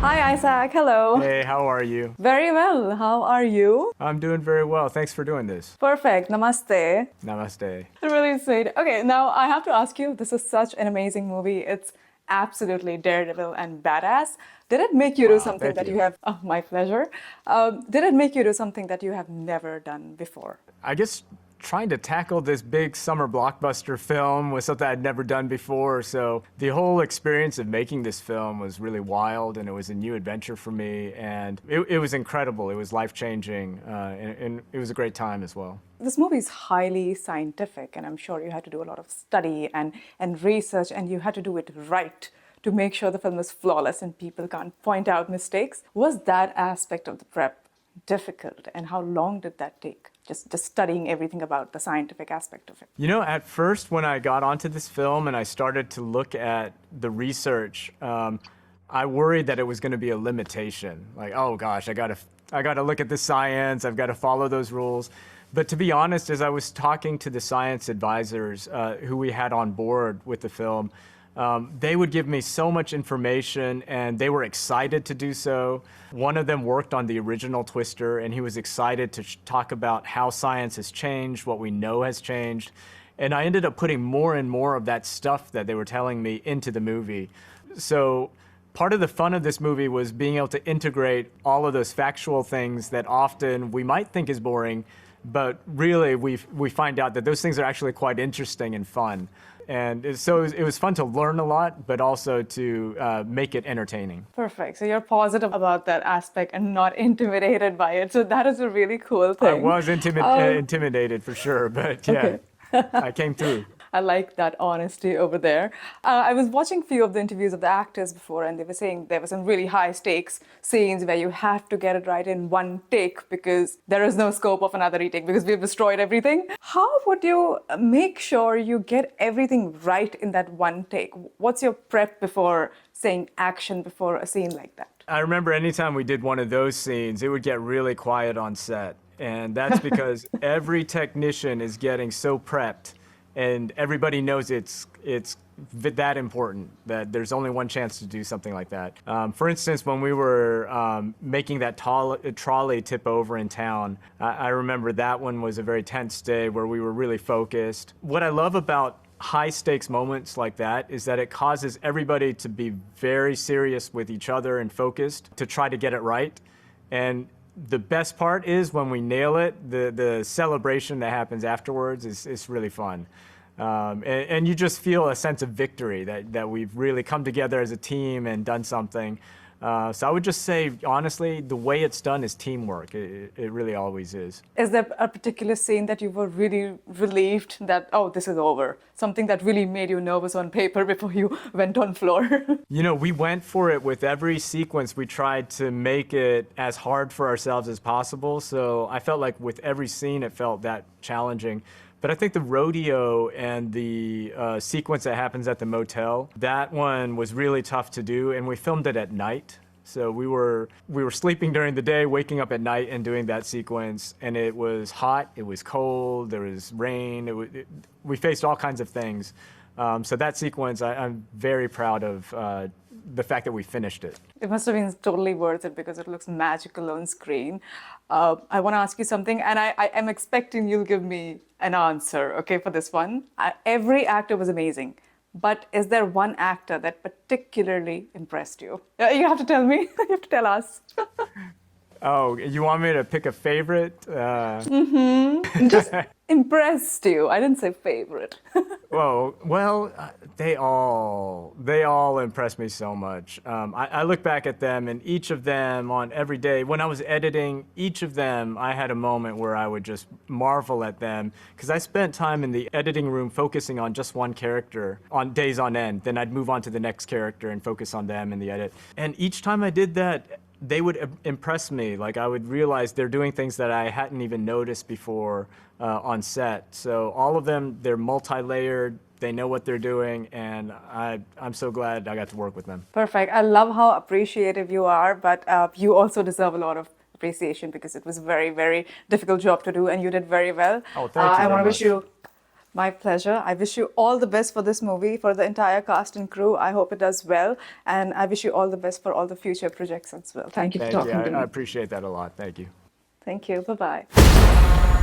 Hi, Isaac. Hello. Hey, how are you? Very well. How are you? I'm doing very well. Thanks for doing this. Perfect. Namaste. Namaste. Really sweet. Okay, now I have to ask you, this is such an amazing movie. It's absolutely daredevil and badass. Did it make you do Wow, something thank that you. you have, oh, my pleasure. Did it make you do something that you have never done before? I guess trying to tackle this big summer blockbuster film was something I'd never done before. So the whole experience of making this film was really wild, and it was a new adventure for me. And it was incredible. It was life-changing, and it was a great time as well. This movie is highly scientific, and I'm sure you had to do a lot of study and research, and you had to do it right to make sure the film is flawless and people can't point out mistakes. Was that aspect of the prep difficult, and how long did that take? Just studying everything about the scientific aspect of it. You know, at first when I got onto this film and I started to look at the research, I worried that it was going to be a limitation. Like, oh gosh, I gotta look at the science. I've got to follow those rules. But to be honest, as I was talking to the science advisors who we had on board with the film, they would give me so much information, and they were excited to do so. One of them worked on the original Twister, and he was excited to talk about how science has changed, what we know has changed. And I ended up putting more and more of that stuff that they were telling me into the movie. So part of the fun of this movie was being able to integrate all of those factual things that often we might think is boring, but really we find out that those things are actually quite interesting and fun. And so it was fun to learn a lot, but also to make it entertaining. Perfect. So you're positive about that aspect and not intimidated by it. So that is a really cool I thing. was intimidated for sure, but yeah, Okay. I came through. I like that honesty over there. I was watching a few of the interviews of the actors before, and they were saying there were some really high stakes scenes where you have to get it right in one take because there is no scope of another retake because we've destroyed everything. How would you make sure you get everything right in that one take? What's your prep before saying action before a scene like that? I remember anytime we did one of those scenes, it would get really quiet on set. And that's because every technician is getting so prepped, and everybody knows it's that important, that there's only one chance to do something like that. For instance, when we were making that trolley tip over in town, I remember that one was a very tense day where we were really focused. What I love about high stakes moments like that is that it causes everybody to be very serious with each other and focused to try to get it right. And the best part is when we nail it, the celebration that happens afterwards is really fun. And you just feel a sense of victory that we've really come together as a team and done something. So I would just say, honestly, the way it's done is teamwork. It really always is. Is there a particular scene that you were really relieved that, oh, this is over? Something that really made you nervous on paper before you went on floor? You know, we went for it with every sequence. We tried to make it as hard for ourselves as possible. So I felt like with every scene, it felt that challenging. But I think the rodeo and the sequence that happens at the motel, that one was really tough to do, and we filmed it at night. So we were sleeping during the day, waking up at night and doing that sequence, and it was hot, it was cold, there was rain, we faced all kinds of things. So that sequence, I'm very proud of the fact that we finished it. It must have been totally worth it because it looks magical on screen. I want to ask you something, and I am expecting you'll give me an answer, okay, for this one. Every actor was amazing, but is there one actor that particularly impressed you? You have to tell me. You have to tell us. Oh, you want me to pick a favorite? Just impressed you. I didn't say favorite. Well, they all impressed me so much. I look back at them, and each of them on every day, when I was editing, each of them, I had a moment where I would just marvel at them, because I spent time in the editing room focusing on just one character on days on end. Then I'd move on to the next character and focus on them in the edit. And each time I did that, they would impress me. Like, I would realize they're doing things that I hadn't even noticed before on set. So all of them, they're multi-layered, they know what they're doing, and I'm so glad I got to work with them. Perfect. I love how appreciative you are, but you also deserve a lot of appreciation because it was a very, very difficult job to do, and you did very well. Oh, thank you I very want to wish much. you My pleasure. I wish you all the best for this movie, for the entire cast and crew. I hope it does well. And I wish you all the best for all the future projects as well. Thank you for Thank you. talking to I me. appreciate that a lot. Thank you. Thank you. Bye-bye.